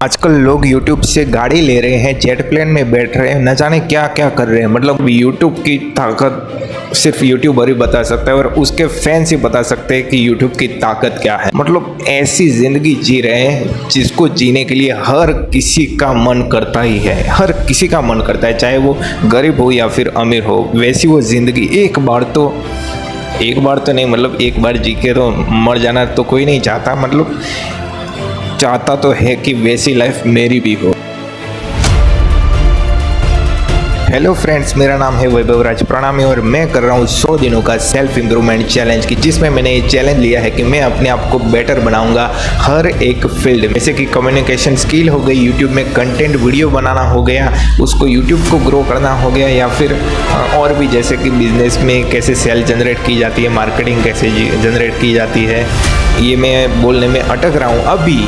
आजकल लोग YouTube से गाड़ी ले रहे हैं, जेट प्लेन में बैठ रहे हैं, न जाने क्या क्या कर रहे हैं। मतलब YouTube की ताकत सिर्फ यूट्यूबर ही बता सकता है और उसके फैंस ही बता सकते हैं कि YouTube की ताकत क्या है। मतलब ऐसी ज़िंदगी जी रहे हैं जिसको जीने के लिए हर किसी का मन करता ही है, हर किसी का मन करता है, चाहे वो गरीब हो या फिर अमीर हो। वैसी वो ज़िंदगी एक बार तो नहीं, मतलब एक बार जी के तो मर जाना तो कोई नहीं चाहता। मतलब चाहता तो है कि वैसी लाइफ मेरी भी हो। हेलो फ्रेंड्स, मेरा नाम है वैभव राज प्रणामी और मैं कर रहा हूँ 100 दिनों का सेल्फ इम्प्रूवमेंट चैलेंज की, जिसमें मैंने ये चैलेंज लिया है कि मैं अपने आप को बेटर बनाऊंगा हर एक फील्ड में। जैसे कि कम्युनिकेशन स्किल हो गई, यूट्यूब में कंटेंट वीडियो बनाना हो गया, उसको यूट्यूब को ग्रो करना हो गया, या फिर और भी जैसे कि बिजनेस में कैसे सेल जनरेट की जाती है, मार्केटिंग कैसे जनरेट की जाती है। ये मैं बोलने में अटक रहा हूँ, अभी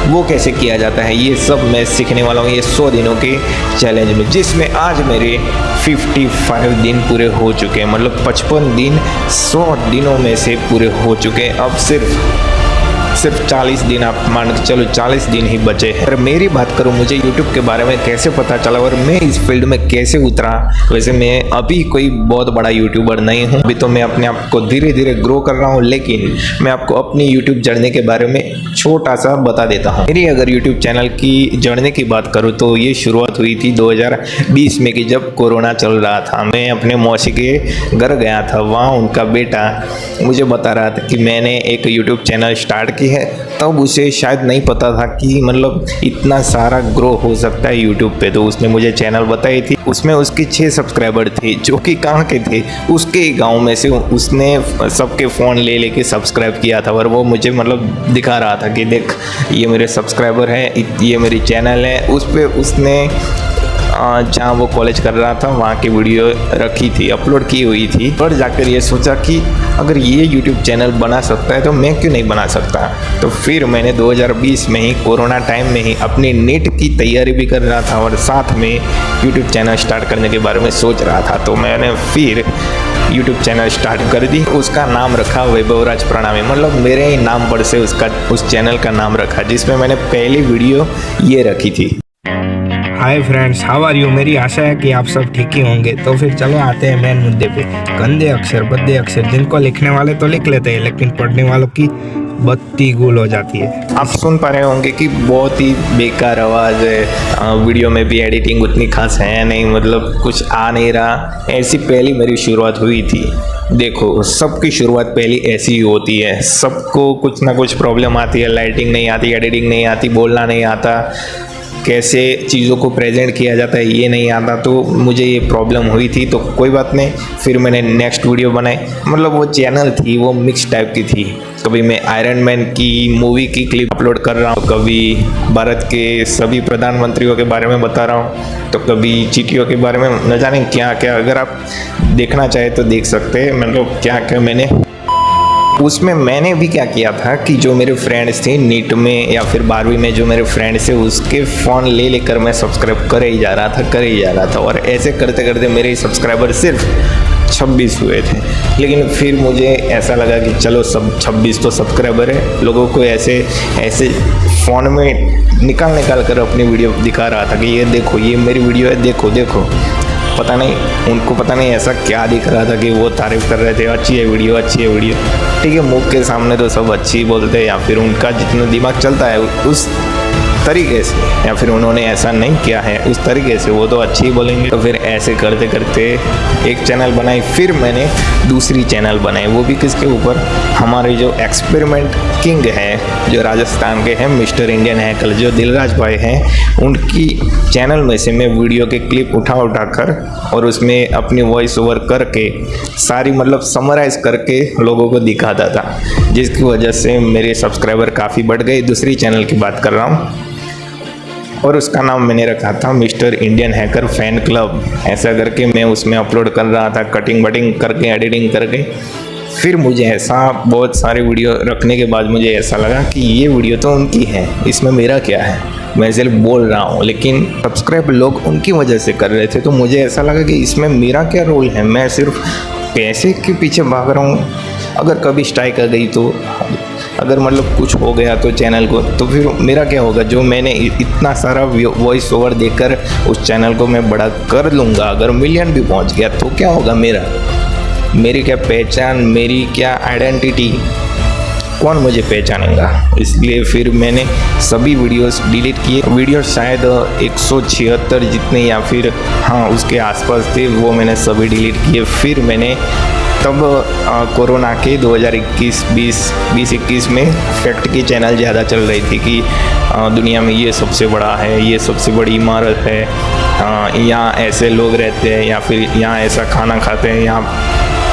वो कैसे किया जाता है ये सब मैं सीखने वाला हूँ ये 100 दिनों के चैलेंज में, जिसमें आज मेरे 55 दिन पूरे हो चुके हैं। मतलब 55 दिन 100 दिनों में से पूरे हो चुके हैं। अब सिर्फ 40 दिन आप मान के चलो, 40 दिन ही बचे हैं। अगर मेरी बात करूं, मुझे YouTube के बारे में कैसे पता चला और मैं इस फील्ड में कैसे उतरा, वैसे मैं अभी कोई बहुत बड़ा यूट्यूबर नहीं हूं। अभी तो मैं अपने आप को धीरे धीरे ग्रो कर रहा हूं, लेकिन मैं आपको अपनी YouTube जर्नी के बारे में छोटा सा बता देता हूँ। मेरी अगर YouTube चैनल की जर्नी की बात करूँ तो ये शुरुआत हुई थी 2020 में, कि जब कोरोना चल रहा था। मैं अपने मौसी के घर गया था, वहाँ उनका बेटा मुझे बता रहा था कि मैंने एक YouTube चैनल स्टार्ट की है। तब उसे शायद नहीं पता था कि मतलब इतना सारा ग्रो हो सकता है यूट्यूब पे। तो उसने मुझे चैनल बताई थी, उसमें उसके 6 सब्सक्राइबर थे, जो कि कहाँ के थे, उसके गांव में से। उसने सबके फ़ोन ले लेके सब्सक्राइब किया था और वो मुझे मतलब दिखा रहा था कि देख ये मेरे सब्सक्राइबर हैं, ये मेरी चैनल है। उस पर उसने जहाँ वो कॉलेज कर रहा था वहाँ की वीडियो रखी थी, अपलोड की हुई थी। और जाकर ये सोचा कि अगर ये यूट्यूब चैनल बना सकता है तो मैं क्यों नहीं बना सकता। तो फिर मैंने 2020 में ही, कोरोना टाइम में ही, अपनी नीट की तैयारी भी कर रहा था और साथ में यूट्यूब चैनल स्टार्ट करने के बारे में सोच रहा था। तो मैंने फिर यूट्यूब चैनल स्टार्ट कर दी। उसका नाम रखा वैभव राज प्रणामी। मतलब मेरे ही नाम पर से उस चैनल का नाम रखा, जिसमें मैंने पहली वीडियो ये रखी थी। Hi friends, how are you. मेरी आशा है कि आप सब ठीक ही होंगे। तो फिर चलो आते हैं मेन मुद्दे पे। गंदे अक्षर, भद्दे अक्षर, जिनको लिखने वाले तो लिख लेते हैं, लेकिन पढ़ने वालों की बत्ती गुल हो जाती है। आप सुन पा रहे होंगे कि बहुत ही बेकार आवाज़ है, वीडियो में भी एडिटिंग उतनी खास है नहीं, मतलब कुछ आ नहीं रहा। ऐसी पहली मेरी शुरुआत हुई थी। देखो, सबकी शुरुआत पहली ऐसी ही होती है, सबको कुछ ना कुछ प्रॉब्लम आती है। लाइटिंग नहीं आती, एडिटिंग नहीं आती, बोलना नहीं आता, कैसे चीज़ों को प्रेजेंट किया जाता है ये नहीं आता। तो मुझे ये प्रॉब्लम हुई थी, तो कोई बात नहीं, फिर मैंने नेक्स्ट वीडियो बनाई। मतलब वो चैनल थी वो मिक्स टाइप की थी। कभी मैं आयरन मैन की मूवी की क्लिप अपलोड कर रहा हूँ, कभी भारत के सभी प्रधानमंत्रियों के बारे में बता रहा हूँ, तो कभी चींटियों के बारे में, न जाने क्या क्या। अगर आप देखना चाहे तो देख सकते हैं, मतलब क्या क्या मैंने उसमें मैंने भी क्या किया था कि जो मेरे फ्रेंड्स थे नीट में या फिर 12वीं में, जो मेरे फ्रेंड्स थे उसके फ़ोन ले लेकर मैं सब्सक्राइब करे ही जा रहा था। और ऐसे करते करते मेरे सब्सक्राइबर सिर्फ 26 हुए थे। लेकिन फिर मुझे ऐसा लगा कि चलो सब 26 तो सब्सक्राइबर है, लोगों को ऐसे फ़ोन में निकाल कर अपनी वीडियो दिखा रहा था कि ये देखो ये मेरी वीडियो है, देखो। पता नहीं उनको पता नहीं ऐसा क्या दिख रहा था कि वो तारीफ़ कर रहे थे, अच्छी है वीडियो। ठीक है, मुख के सामने तो सब अच्छी बोलते हैं, या फिर उनका जितना दिमाग चलता है उस तरीके से, या फिर उन्होंने ऐसा नहीं किया है उस तरीके से, वो तो अच्छी ही बोलेंगे। तो फिर ऐसे करते करते एक चैनल बनाई, फिर मैंने दूसरी चैनल बनाई, वो भी किसके ऊपर, हमारे जो एक्सपेरिमेंट किंग है, जो राजस्थान के हैं, मिस्टर इंडियन हैकर, जो दिलराज भाई हैं, उनकी चैनल में से मैं वीडियो के क्लिप उठा कर और उसमें अपनी वॉइस ओवर करके सारी मतलब समराइज़ करके लोगों को दिखाता था, जिसकी वजह से मेरे सब्सक्राइबर काफ़ी बढ़ गए। दूसरी चैनल की बात कर रहा हूँ और उसका नाम मैंने रखा था mister Indian hacker fan club. ऐसा करके मैं उसमें अपलोड कर रहा था, कटिंग वटिंग करके, एडिटिंग करके। फिर मुझे ऐसा बहुत सारे वीडियो रखने के बाद मुझे ऐसा लगा कि ये वीडियो तो उनकी है, इसमें मेरा क्या है, मैं सिर्फ बोल रहा हूँ, लेकिन सब्सक्राइब लोग उनकी वजह से कर रहे थे। तो मुझे ऐसा लगा कि इसमें मेरा क्या रोल है, मैं सिर्फ पैसे के पीछे भाग रहा हूँ। अगर कभी स्ट्राइक आ गई तो अगर मतलब कुछ हो गया तो चैनल को, तो फिर मेरा क्या होगा? जो मैंने इतना सारा वॉइस ओवर देकर उस चैनल को मैं बड़ा कर लूँगा, अगर मिलियन भी पहुँच गया तो क्या होगा मेरा? मेरी क्या पहचान, मेरी क्या आइडेंटिटी, कौन मुझे पहचानेगा? इसलिए फिर मैंने सभी वीडियोस डिलीट किए। वीडियो शायद 176 जितने या फिर हाँ उसके आसपास थे, वो मैंने सभी डिलीट किए। फिर मैंने तब कोरोना के 2021 में फैक्ट की चैनल ज़्यादा चल रही थी कि दुनिया में ये सबसे बड़ा है, ये सबसे बड़ी इमारत है, यहाँ ऐसे लोग रहते हैं, या फिर यहाँ ऐसा खाना खाते हैं, यहाँ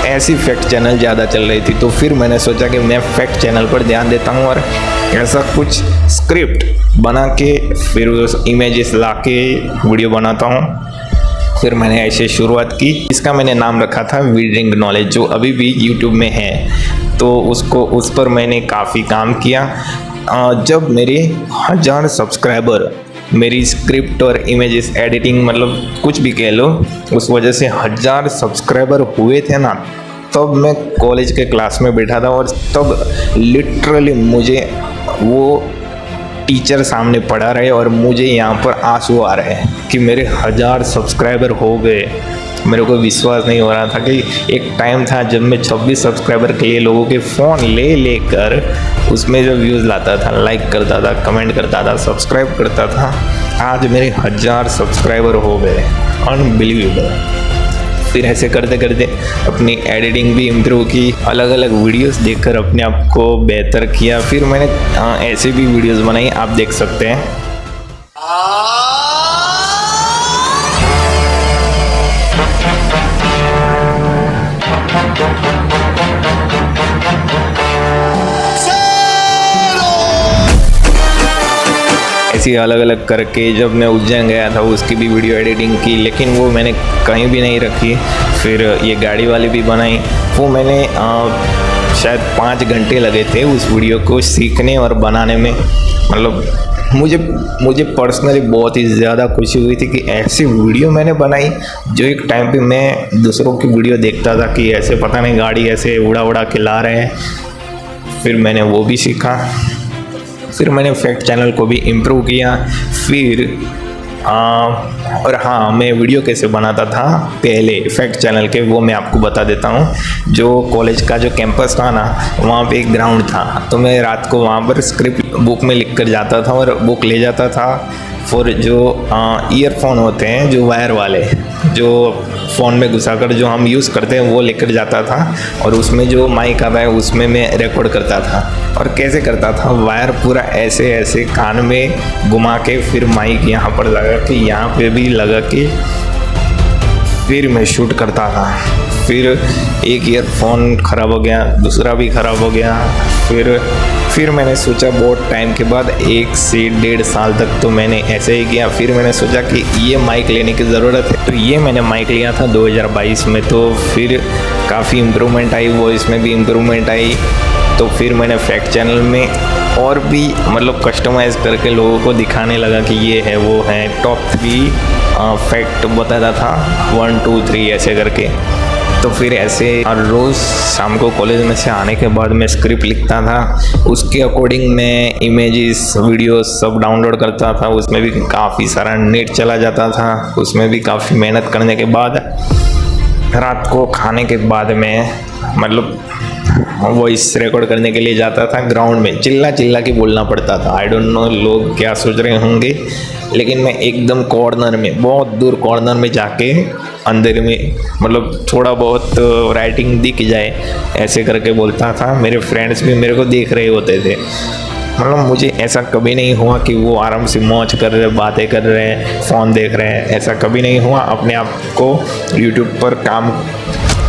ऐसी फैक्ट चैनल ज़्यादा चल रही थी। तो फिर मैंने सोचा कि मैं फैक्ट चैनल पर ध्यान देता हूँ और ऐसा कुछ स्क्रिप्ट बना के फिर उस इमेजेस ला के वीडियो बनाता हूँ। फिर मैंने ऐसे शुरुआत की। इसका मैंने नाम रखा था रीडिंग नॉलेज, जो अभी भी यूट्यूब में है। तो उस पर मैंने काफ़ी काम किया। जब मेरे 1000 सब्सक्राइबर, मेरी स्क्रिप्ट और इमेजेस एडिटिंग मतलब कुछ भी कह लो, उस वजह से 1000 सब्सक्राइबर हुए थे ना, तब मैं कॉलेज के क्लास में बैठा था और तब लिटरली मुझे वो टीचर सामने पढ़ा रहे और मुझे यहाँ पर आंसू आ रहे हैं कि मेरे 1000 सब्सक्राइबर हो गए। मेरे को विश्वास नहीं हो रहा था कि एक टाइम था जब मैं 26 सब्सक्राइबर के लिए लोगों के फ़ोन ले लेकर उसमें जो व्यूज़ लाता था, लाइक करता था, कमेंट करता था, सब्सक्राइब करता था। आज मेरे 1000 सब्सक्राइबर हो गए, अनबिलीवेबल। फिर ऐसे करते करते अपनी एडिटिंग भी इम्प्रूव की, अलग अलग वीडियोस देखकर अपने आप को बेहतर किया। फिर मैंने ऐसे भी वीडियोस बनाई, आप देख सकते हैं। ऐसी अलग अलग करके जब मैं उज्जैन गया था उसकी भी वीडियो एडिटिंग की, लेकिन वो मैंने कहीं भी नहीं रखी। फिर ये गाड़ी वाली भी बनाई, वो मैंने शायद 5 घंटे लगे थे उस वीडियो को सीखने और बनाने में। मतलब मुझे पर्सनली बहुत ही ज़्यादा खुशी हुई थी कि ऐसी वीडियो मैंने बनाई। जो एक टाइम पे मैं दूसरों की वीडियो देखता था कि ऐसे पता नहीं गाड़ी ऐसे उड़ा के ला रहे हैं, फिर मैंने वो भी सीखा। फिर मैंने फैक्ट चैनल को भी इम्प्रूव किया। फिर और हाँ, मैं वीडियो कैसे बनाता था पहले फैक्ट चैनल के, वो मैं आपको बता देता हूँ। जो कॉलेज का जो कैंपस था ना, वहाँ पे एक ग्राउंड था, तो मैं रात को वहाँ पर स्क्रिप्ट बुक में लिख कर जाता था और बुक ले जाता था। फिर जो ईयरफोन होते हैं जो वायर वाले, जो फ़ोन में घुसाकर जो हम यूज़ करते हैं, वो लेकर जाता था और उसमें जो माइक आता है उसमें मैं रिकॉर्ड करता था। और कैसे करता था, वायर पूरा ऐसे ऐसे कान में घुमा के फिर माइक यहाँ पर लगा के, यहाँ पे भी लगा के फिर मैं शूट करता था। फिर एक ईयरफोन ख़राब हो गया, दूसरा भी ख़राब हो गया। फिर मैंने सोचा बहुत टाइम के बाद 1 से 1.5 साल तक तो मैंने ऐसे ही किया। फिर मैंने सोचा कि ये माइक लेने की ज़रूरत है, तो ये मैंने माइक लिया था 2022 में। तो फिर काफ़ी इम्प्रूवमेंट आई, वॉइस में भी इम्प्रूवमेंट आई। तो फिर मैंने फैक्ट चैनल में और भी मतलब कस्टमाइज़ करके लोगों को दिखाने लगा कि ये है वो है। टॉप 3 फैक्ट बताता था, 1 2 3 ऐसे करके। तो फिर ऐसे रोज़ शाम को कॉलेज में से आने के बाद मैं स्क्रिप्ट लिखता था, उसके अकॉर्डिंग मैं इमेजेस वीडियोस सब डाउनलोड करता था। उसमें भी काफ़ी सारा नेट चला जाता था, उसमें भी काफ़ी मेहनत करने के बाद रात को खाने के बाद में मतलब वॉइस रिकॉर्ड करने के लिए जाता था ग्राउंड में। चिल्ला के बोलना पड़ता था। आई डोंट नो लोग क्या सोच रहे होंगे, लेकिन मैं एकदम कॉर्नर में, बहुत दूर कॉर्नर में जाके अंदर में मतलब थोड़ा बहुत राइटिंग दिख जाए ऐसे करके बोलता था। मेरे फ्रेंड्स भी मेरे को देख रहे होते थे। मतलब मुझे ऐसा कभी नहीं हुआ कि वो आराम से मौज कर रहे, बातें कर रहे हैं, फ़ोन देख रहे हैं, ऐसा कभी नहीं हुआ। अपने आप को यूट्यूब पर काम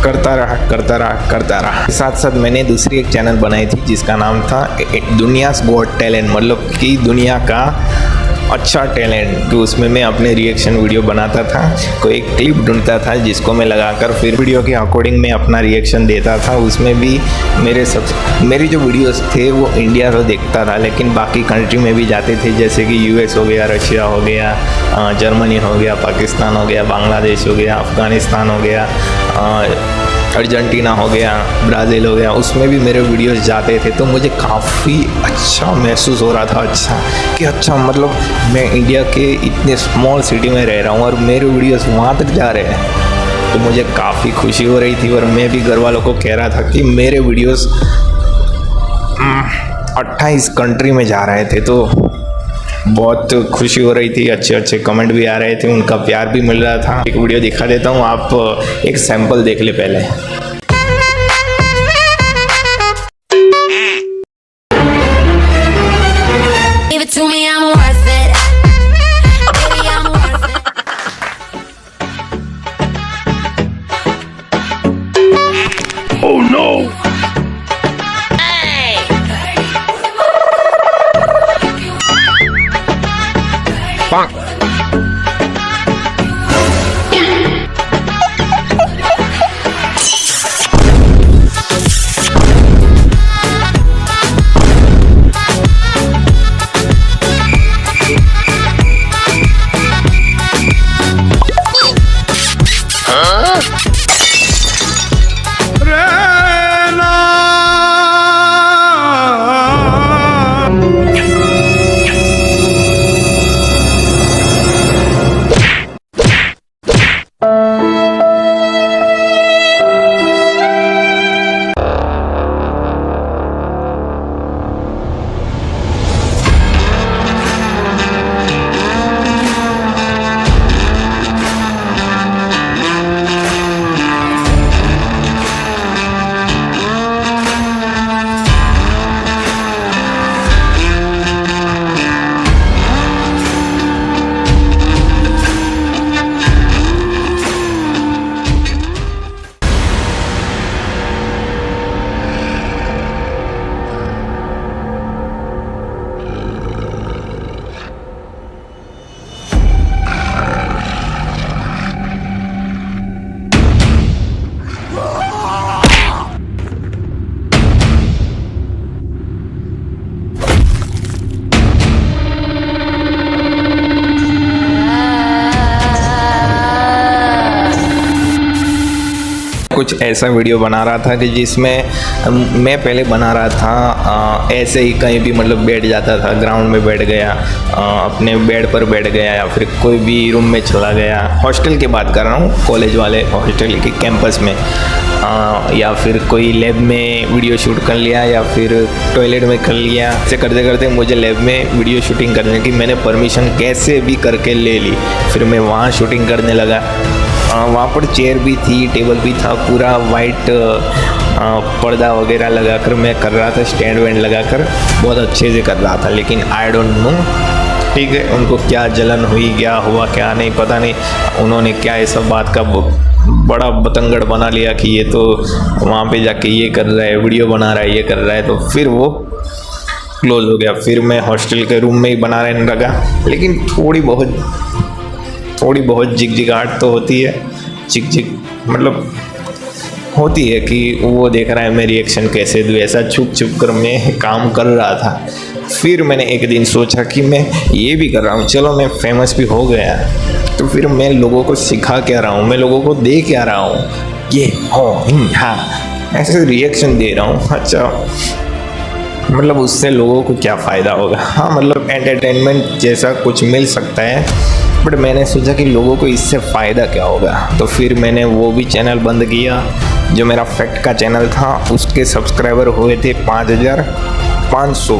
करता रहा। साथ साथ मैंने दूसरी एक चैनल बनाई थी जिसका नाम था दुनियाज़ गॉट टैलेंट, मतलब कि दुनिया का अच्छा टैलेंट। तो उसमें मैं अपने रिएक्शन वीडियो बनाता था, कोई एक क्लिप ढूंढता था जिसको मैं लगाकर फिर वीडियो के अकॉर्डिंग मैं अपना रिएक्शन देता था। उसमें भी मेरी जो वीडियोस थे वो इंडिया तो देखता था, लेकिन बाकी कंट्री में भी जाते थे, जैसे कि यूएस हो गया, रशिया हो गया, जर्मनी हो गया, पाकिस्तान हो गया, बांग्लादेश हो गया, अफ़गानिस्तान हो गया, अर्जेंटीना हो गया, ब्राज़ील हो गया, उसमें भी मेरे वीडियोस जाते थे तो मुझे काफ़ी अच्छा महसूस हो रहा था। अच्छा कि अच्छा मतलब मैं इंडिया के इतने स्मॉल सिटी में रह रहा हूँ और मेरे वीडियोस वहाँ तक जा रहे हैं, तो मुझे काफ़ी खुशी हो रही थी। और मैं भी घर वालों को कह रहा था कि मेरे वीडियोस 28 कंट्री में जा रहे थे, तो बहुत खुशी हो रही थी। अच्छे अच्छे कमेंट भी आ रहे थे, उनका प्यार भी मिल रहा था। एक वीडियो दिखा देता हूँ, आप एक सैंपल देख ले पहले। Give it to me, I'm worth it. Baby, I'm worth it. Oh no! कुछ ऐसा वीडियो बना रहा था कि जिसमें मैं पहले बना रहा था ऐसे ही कहीं भी मतलब बैठ जाता था, ग्राउंड में बैठ गया, अपने बेड पर बैठ गया, या फिर कोई भी रूम में चला गया। हॉस्टल की बात कर रहा हूँ, कॉलेज वाले हॉस्टल के कैंपस में, या फिर कोई लैब में वीडियो शूट कर लिया, या फिर टॉयलेट में कर लिया। ऐसे करते करते मुझे लैब में वीडियो शूटिंग करने की मैंने परमिशन कैसे भी करके ले ली। फिर मैं वहाँ शूटिंग करने लगा। वहाँ पर चेयर भी थी, टेबल भी था, पूरा वाइट पर्दा वगैरह लगाकर मैं कर रहा था, स्टैंड वैंड लगाकर बहुत अच्छे से कर रहा था। लेकिन आई डोंट नो, ठीक है, उनको क्या जलन हुई, क्या हुआ, क्या नहीं, पता नहीं। उन्होंने क्या इस सब बात का बड़ा बतंगड़ बना लिया कि ये तो वहाँ पे जाके ये कर रहा है, वीडियो बना रहा है, ये कर रहा है, तो फिर वो क्लोज हो गया। फिर मैं हॉस्टल के रूम में ही बना रहने लगा। लेकिन थोड़ी बहुत झिकझिकाहट तो होती है, झिक मतलब होती है कि वो देख रहा है मैं रिएक्शन कैसे दूँ। ऐसा छुप कर मैं काम कर रहा था। फिर मैंने एक दिन सोचा कि मैं ये भी कर रहा हूँ, चलो मैं फेमस भी हो गया, तो फिर मैं लोगों को सिखा क्या रहा हूँ, मैं लोगों को दे क्या रहा हूँ, ये हो हाँ ऐसे रिएक्शन दे रहा हूँ। अच्छा मतलब उससे लोगों को क्या फ़ायदा होगा? हाँ मतलब एंटरटेनमेंट जैसा कुछ मिल सकता है, बट मैंने सोचा कि लोगों को इससे फ़ायदा क्या होगा। तो फिर मैंने वो भी चैनल बंद किया जो मेरा फैक्ट का चैनल था। उसके सब्सक्राइबर हुए थे 5500।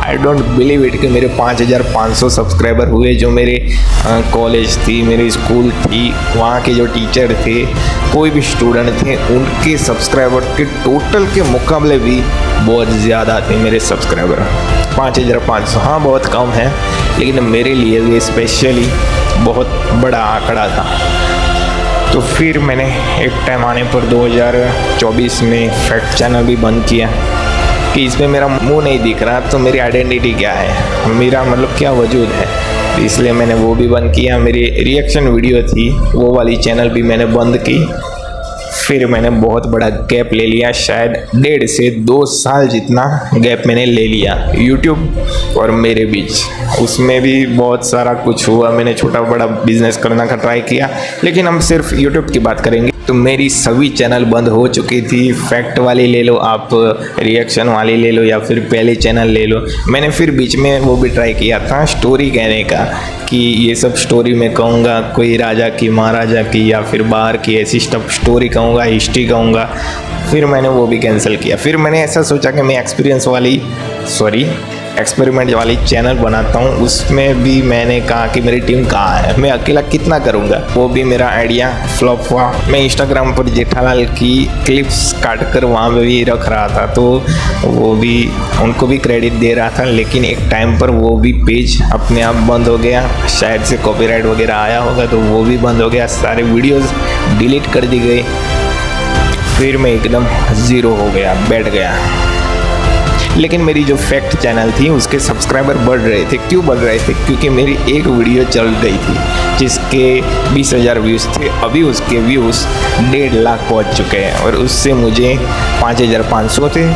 आई डोंट बिलीव इट कि मेरे 5500 सब्सक्राइबर हुए। जो मेरे कॉलेज थी, मेरी स्कूल थी, वहाँ के जो टीचर थे, कोई भी स्टूडेंट थे, उनके सब्सक्राइबर के टोटल के मुकाबले भी बहुत ज़्यादा थे मेरे सब्सक्राइबर। 5500 हाँ बहुत कम है, लेकिन मेरे लिए ये स्पेशली बहुत बड़ा आंकड़ा था। तो फिर मैंने एक टाइम आने पर 2024 में फैक्ट चैनल भी बंद किया कि इसमें मेरा मुंह नहीं दिख रहा, तो मेरी आइडेंटिटी क्या है, मेरा मतलब क्या वजूद है। तो इसलिए मैंने वो भी बंद किया। मेरी रिएक्शन वीडियो थी वो वाली चैनल भी मैंने बंद की। फिर मैंने बहुत बड़ा गैप ले लिया, शायद 1.5 से 2 साल जितना गैप मैंने ले लिया यूट्यूब और मेरे बीच। उसमें भी बहुत सारा कुछ हुआ, मैंने छोटा बड़ा बिजनेस करने का ट्राई किया, लेकिन हम सिर्फ यूट्यूब की बात करेंगे। तो मेरी सभी चैनल बंद हो चुकी थी। फैक्ट वाली ले लो आप, रिएक्शन वाली ले लो, या फिर पहले चैनल ले लो। मैंने फिर बीच में वो भी ट्राई किया था स्टोरी कहने का, कि ये सब स्टोरी मैं कहूँगा, कोई राजा की महाराजा की या फिर बाहर की ऐसी स्टोरी कहूँगा, हिस्ट्री कहूँगा। फिर मैंने वो भी कैंसिल किया। फिर मैंने ऐसा सोचा कि मैं एक्सपेरिमेंट वाली चैनल बनाता हूँ। उसमें भी मैंने कहा कि मेरी टीम कहाँ है, मैं अकेला कितना करूँगा। वो भी मेरा आइडिया फ्लॉप हुआ। मैं इंस्टाग्राम पर जेठालाल की क्लिप्स काट कर वहाँ पे भी रख रहा था, तो वो भी उनको भी क्रेडिट दे रहा था, लेकिन एक टाइम पर वो भी पेज अपने आप बंद हो गया। शायद से कॉपीराइट वगैरह आया होगा, तो वो भी बंद हो गया। सारे वीडियोज़ डिलीट कर दी गई। फिर मैं एकदम ज़ीरो हो गया, बैठ गया। लेकिन मेरी जो फैक्ट चैनल थी उसके सब्सक्राइबर बढ़ रहे थे। क्यों बढ़ रहे थे? क्योंकि मेरी एक वीडियो चल गई थी जिसके 20,000 व्यूज़ थे। अभी उसके व्यूज़ 1.5 लाख पहुंच चुके हैं, और उससे मुझे 5,500 थे।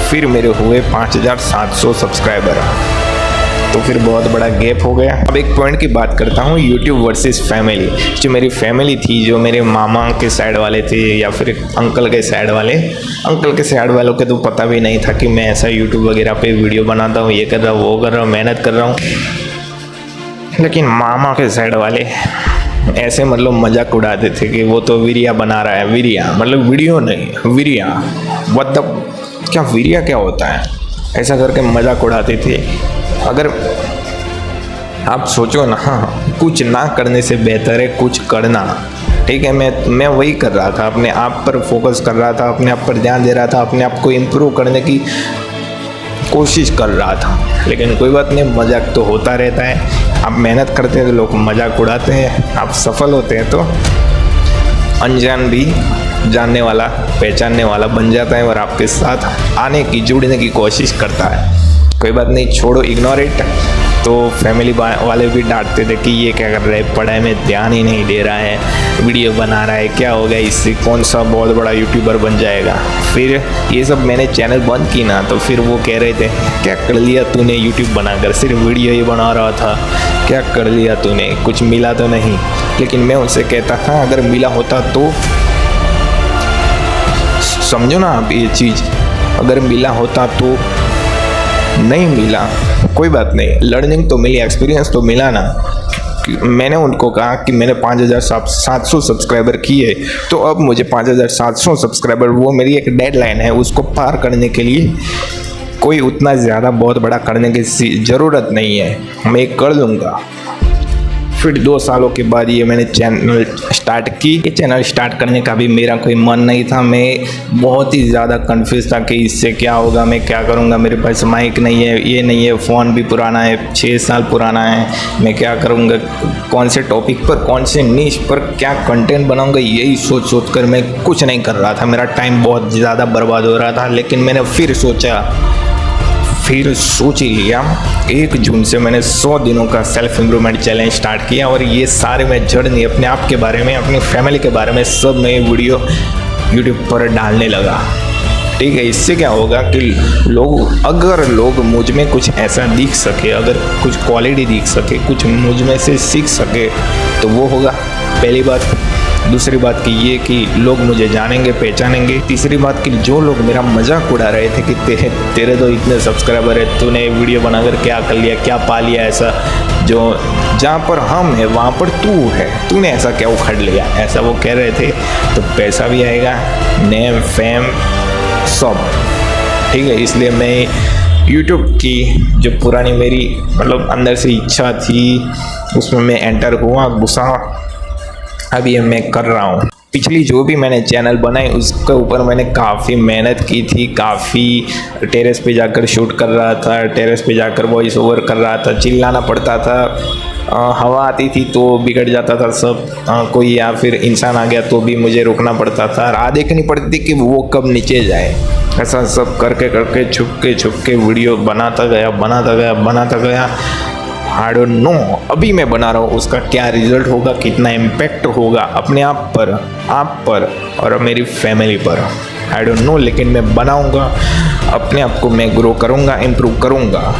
फिर मेरे हुए 5,700 सब्सक्राइबर, तो फिर बहुत बड़ा गैप हो गया। अब एक पॉइंट की बात करता हूँ, यूट्यूब वर्सेस फैमिली। जो मेरी फैमिली थी, जो मेरे मामा के साइड वाले थे या फिर अंकल के साइड वाले, अंकल के साइड वालों के तो पता भी नहीं था कि मैं ऐसा यूट्यूब वगैरह पे वीडियो बनाता हूँ, ये कर रहा हूँ, वो कर रहा हूँ, मेहनत कर रहा हूँ। लेकिन मामा के साइड वाले ऐसे मतलब मजाक उड़ाते थे कि वो तो वीरिया बना रहा है। वीरिया मतलब वीडियो नहीं, वीरिया। मतलब क्या वीरिया क्या होता है, ऐसा करके मजाक उड़ाते थे। अगर आप सोचो ना, कुछ ना करने से बेहतर है कुछ करना। ठीक है, मैं वही कर रहा था, अपने आप पर फोकस कर रहा था, अपने आप पर ध्यान दे रहा था, अपने आप को इम्प्रूव करने की कोशिश कर रहा था। लेकिन कोई बात नहीं, मजाक तो होता रहता है। आप मेहनत करते हैं तो लोग मजाक उड़ाते हैं, आप सफल होते हैं तो अनजान भी जानने वाला, पहचानने वाला बन जाता है और आपके साथ आने की, जुड़ने की कोशिश करता है। कोई बात नहीं, छोड़ो, इग्नोर इट। तो फैमिली वाले भी डांटते थे कि ये क्या कर रहा है, पढ़ाई में ध्यान ही नहीं दे रहा है, वीडियो बना रहा है, क्या हो गया इससे, कौन सा बहुत बड़ा यूट्यूबर बन जाएगा। फिर ये सब मैंने चैनल बंद की ना, तो फिर वो कह रहे थे क्या कर लिया तूने यूट्यूब बनाकर, सिर्फ वीडियो ही बना रहा था, क्या कर लिया तूने, कुछ मिला तो नहीं। लेकिन मैं उनसे कहता था अगर मिला होता तो, समझो ना आप ये चीज़, अगर मिला होता तो, नहीं मिला कोई बात नहीं, लर्निंग तो मिली, एक्सपीरियंस तो मिला ना। मैंने उनको कहा कि मैंने 5,700 सब्सक्राइबर किए, तो अब मुझे 5,700 सब्सक्राइबर, वो मेरी एक डेडलाइन है, उसको पार करने के लिए कोई उतना ज़्यादा बहुत बड़ा करने की ज़रूरत नहीं है, मैं कर लूँगा। फिर 2 सालों के बाद ये मैंने चैनल स्टार्ट की। ये चैनल स्टार्ट करने का भी मेरा कोई मन नहीं था। मैं बहुत ही ज़्यादा कंफ्यूज था कि इससे क्या होगा, मैं क्या करूँगा, मेरे पास माइक नहीं है, ये नहीं है, फ़ोन भी पुराना है, 6 साल पुराना है, मैं क्या करूँगा, कौन से टॉपिक पर, कौन से नीश पर क्या कंटेंट बनाऊँगा, यही सोच कर मैं कुछ नहीं कर रहा था। मेरा टाइम बहुत ज़्यादा बर्बाद हो रहा था। लेकिन मैंने फिर सोच ही लिया, 1 जून से मैंने 100 दिनों का सेल्फ इम्प्रूवमेंट चैलेंज स्टार्ट किया। और ये सारे मैं जर्नी अपने आप के बारे में, अपनी फैमिली के बारे में सब मैं वीडियो यूट्यूब पर डालने लगा। ठीक है, इससे क्या होगा कि अगर लोग मुझ में कुछ ऐसा दिख सके, अगर कुछ क्वालिटी दिख सके, कुछ मुझ में से सीख सके, तो वो होगा पहली बात। दूसरी बात की ये कि लोग मुझे जानेंगे, पहचानेंगे। तीसरी बात कि जो लोग मेरा मजाक उड़ा रहे थे कि तेरे तो इतने सब्सक्राइबर है, तूने वीडियो बनाकर क्या कर लिया, क्या पा लिया ऐसा, जो जहाँ पर हम है वहाँ पर तू है, तूने ऐसा क्या उखाड़ लिया, ऐसा वो कह रहे थे। तो पैसा भी आएगा, नेम, फेम, सब। ठीक है, इसलिए मैं यूट्यूब की जो पुरानी मेरी मतलब अंदर से इच्छा थी उसमें मैं एंटर हुआ, घुसा। अब ये मैं कर रहा हूँ। पिछली जो भी मैंने चैनल बनाई उसके ऊपर मैंने काफ़ी मेहनत की थी, काफ़ी टेरेस पे जाकर शूट कर रहा था, टेरेस पे जाकर वॉइस ओवर कर रहा था, चिल्लाना पड़ता था, हवा आती थी तो बिगड़ जाता था सब, कोई या फिर इंसान आ गया तो भी मुझे रुकना पड़ता था, राह देखनी पड़ती कि वो कब नीचे जाए। ऐसा सब करके छुप के वीडियो बनाता गया। आई डोंट नो अभी मैं बना रहा हूँ उसका क्या रिजल्ट होगा, कितना इम्पैक्ट होगा अपने आप पर, आप पर और मेरी फैमिली पर, आई डोंट नो। लेकिन मैं बनाऊँगा, अपने आप को मैं ग्रो करूँगा, इम्प्रूव करूँगा।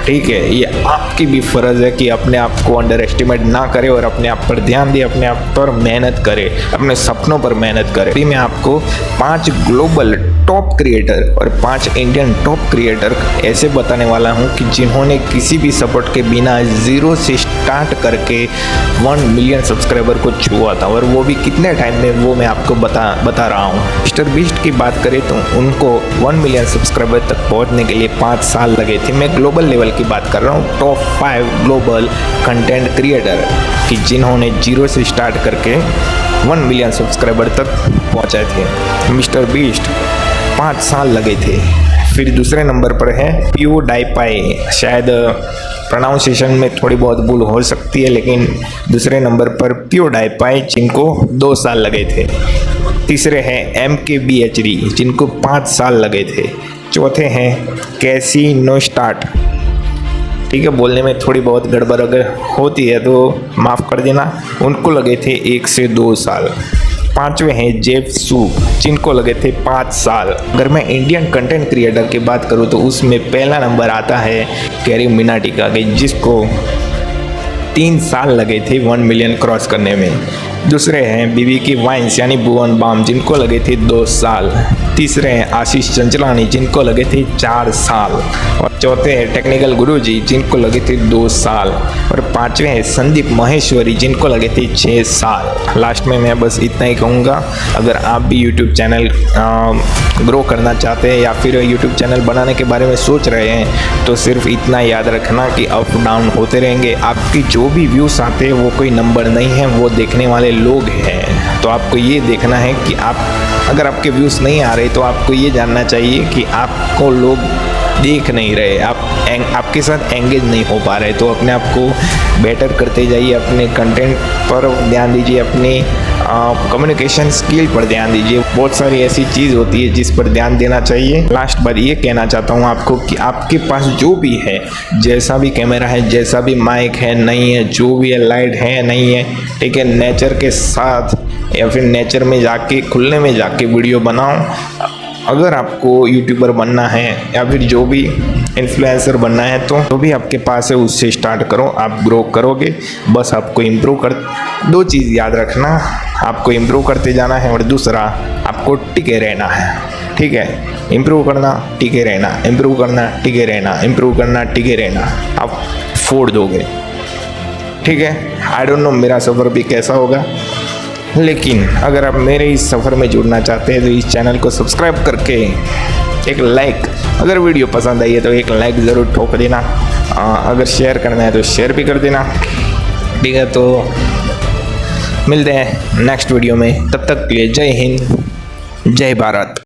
ठीक है, ये आपकी भी फ़र्ज़ है कि अपने आप को अंडर एस्टिमेट ना करे और अपने आप पर ध्यान दे, अपने आप पर मेहनत करे, अपने सपनों पर मेहनत करे। अभी मैं आपको 5 ग्लोबल टॉप क्रिएटर और 5 इंडियन टॉप क्रिएटर ऐसे बताने वाला हूँ कि जिन्होंने किसी भी सपोर्ट के बिना ज़ीरो से स्टार्ट करके 1 मिलियन सब्सक्राइबर को छुआ था, और वो भी कितने टाइम में, वो मैं आपको बता रहा हूँ। मिस्टर बीस्ट की बात करें तो उनको 1 मिलियन सब्सक्राइबर तक पहुँचने के लिए 5 साल लगे थे। मैं ग्लोबल लेवल की बात कर रहा हूँ, टॉप 5 ग्लोबल कंटेंट क्रिएटर कि जिन्होंने जीरो से स्टार्ट करके 1 मिलियन सब्सक्राइबर तक पहुँचाए थे। मिस्टर बीस्ट 5 साल लगे थे। फिर दूसरे नंबर पर है प्यू डाईपाई, शायद प्रोनाउंसिएशन में थोड़ी बहुत भूल हो सकती है, लेकिन दूसरे नंबर पर प्यू डाईपाई जिनको 2 साल लगे थे। तीसरे हैं MKBHD जिनको 5 साल लगे थे। चौथे हैं कैसी नोस्टार्ट, ठीक है, बोलने में थोड़ी बहुत गड़बड़ अगर होती है तो माफ़ कर देना, उनको लगे थे 1 से 2 साल। पांचवें हैं जेफ सू जिनको लगे थे 5 साल। अगर मैं इंडियन कंटेंट क्रिएटर की बात करूँ तो उसमें पहला नंबर आता है कैरी मिनाटिका के, जिसको 3 साल लगे थे 1 मिलियन क्रॉस करने में। दूसरे हैं BBK वाइन्स यानी भुवन बाम जिनको लगे थे 2 साल। तीसरे हैं आशीष चंचलानी जिनको लगे थे 4 साल। और चौथे हैं टेक्निकल गुरुजी जिनको लगे थे 2 साल। और पांचवें हैं संदीप महेश्वरी जिनको लगे थे 6 साल। लास्ट में मैं बस इतना ही कहूँगा, अगर आप भी यूट्यूब चैनल ग्रो करना चाहते हैं या फिर यूट्यूब चैनल बनाने के बारे में सोच रहे हैं तो सिर्फ इतना याद रखना कि अप डाउन होते रहेंगे। आपकी जो भी व्यूज़ आते हैं वो कोई नंबर नहीं है, वो देखने वाले लोग हैं। तो आपको ये देखना है कि आप, अगर आपके व्यूज़ नहीं आ रहे तो आपको ये जानना चाहिए कि आपको लोग देख नहीं रहे, आपके साथ एंगेज नहीं हो पा रहे। तो अपने आप को बेटर करते जाइए, अपने कंटेंट पर ध्यान दीजिए, अपनी कम्युनिकेशन स्किल पर ध्यान दीजिए। बहुत सारी ऐसी चीज़ होती है जिस पर ध्यान देना चाहिए। लास्ट बार ये कहना चाहता हूँ आपको कि आपके पास जो भी है, जैसा भी कैमरा है, जैसा भी माइक है, नहीं है, जो भी है, लाइट है, नहीं है, ठीक है, नेचर के साथ या फिर नेचर में जाके, खुलने में जाके वीडियो बनाओ। अगर आपको यूट्यूबर बनना है या फिर जो भी इन्फ्लुएंसर बनना है तो जो भी आपके पास है उससे स्टार्ट करो, आप ग्रो करोगे। बस आपको इम्प्रूव कर, 2 चीज़ याद रखना, आपको इम्प्रूव करते जाना है और दूसरा आपको टिके रहना है, ठीक है। इम्प्रूव करना, टिके रहना, इम्प्रूव करना, टिके रहना, इम्प्रूव करना, टिके रहना, आप फोड़ दोगे, ठीक है। आई डोंट नो मेरा सफ़र भी कैसा होगा, लेकिन अगर आप मेरे इस सफ़र में जुड़ना चाहते हैं तो इस चैनल को सब्सक्राइब करके एक लाइक, अगर वीडियो पसंद आई है तो एक लाइक ज़रूर ठोक देना। अगर शेयर करना है तो शेयर भी कर देना, ठीक है। तो मिलते हैं नेक्स्ट वीडियो में, तब तक के लिए जय हिंद, जय भारत।